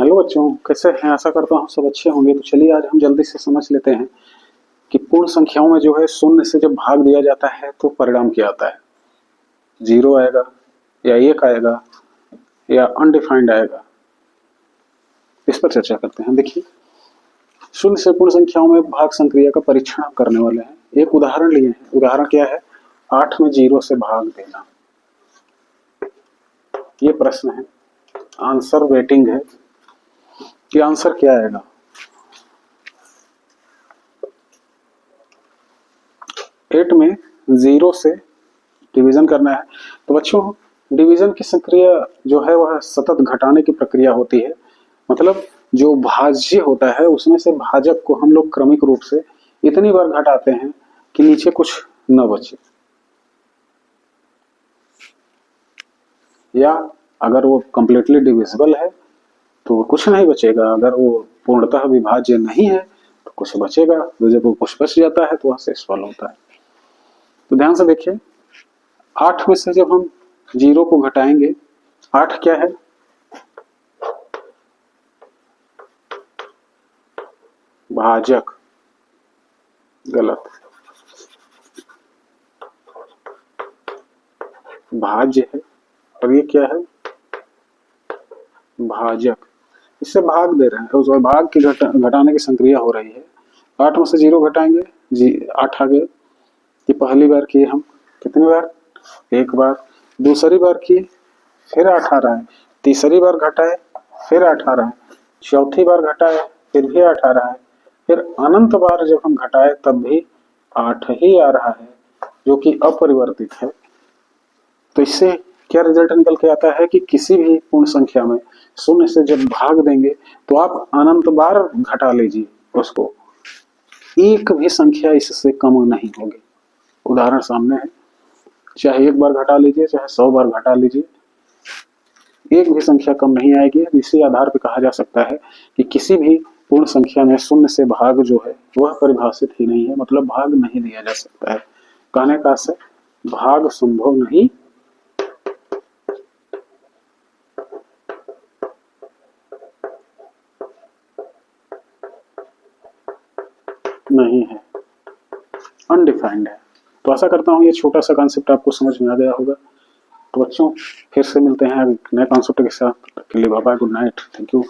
Hello बच्चों, कैसे हैं? आशा करता हूँ सब अच्छे होंगे। तो चलिए आज हम जल्दी से समझ लेते हैं कि पूर्ण संख्याओं में जो है शून्य से जब भाग दिया जाता है तो परिणाम क्या आता है। जीरो आएगा या एक आएगा या अनडिफाइंड आएगा, इस पर चर्चा करते हैं। देखिए, शून्य से पूर्ण संख्याओं में भाग संक्रिया का परीक्षण हम करने वाले हैं। एक उदाहरण लिए हैं। उदाहरण क्या है? 8 में 0 से भाग देना। ये प्रश्न है, आंसर वेटिंग है कि आंसर क्या आएगा। 8 में 0 से डिवीजन करना है। तो बच्चों, डिवीजन की प्रक्रिया जो है वह सतत घटाने की प्रक्रिया होती है। मतलब जो भाज्य होता है उसमें से भाजक को हम लोग क्रमिक रूप से इतनी बार घटाते हैं कि नीचे कुछ न बचे, या अगर वो कंप्लीटली डिविजिबल है तो कुछ नहीं बचेगा। अगर वो पूर्णतः विभाज्य नहीं है तो कुछ बचेगा। तो जब वो कुछ बच जाता है तो वह शेष फल होता है। तो ध्यान से देखिए, 8 में से जब हम 0 को घटाएंगे, 8 क्या है? भाजक। गलत, भाज्य है। और ये क्या है? भाजक। इससे भाग दे रहे हैं, उस भाग की घटाने की संक्रिया हो रही है। 8 में से 0 घटाएंगे, 8 आ गए। ये पहली बार किए हम। कितनी बार? एक बार। दूसरी बार किए, फिर 8 आ रहा है। तीसरी बार घटाए, फिर 8 आ रहा है। चौथी बार घटाए, फिर भी 8 आ रहा है। फिर अनंत बार जब हम घटाए तब भी 8 ही आ रहा है, जो कि अपरिवर्तित है। तो इससे क्या रिजल्ट निकल के आता है कि किसी भी पूर्ण संख्या में शून्य से जब भाग देंगे तो आप अनंत बार घटा लीजिए उसको, एक भी संख्या इससे कम नहीं होगी। उदाहरण सामने है, चाहे एक बार घटा लीजिए चाहे 100 बार घटा लीजिए, एक भी संख्या कम नहीं आएगी। इसी आधार पर कहा जा सकता है कि किसी भी पूर्ण संख्या में शून्य से भाग जो है वह परिभाषित ही नहीं है, मतलब भाग नहीं दिया जा सकता है। कहने का से भाग संभव नहीं है, अनडिफाइंड है। तो आशा करता हूँ ये छोटा सा कॉन्सेप्ट आपको समझ में आ गया होगा। तो बच्चों, फिर से मिलते हैं नए कॉन्सेप्ट के साथ। के लिए bye bye, good night, thank you.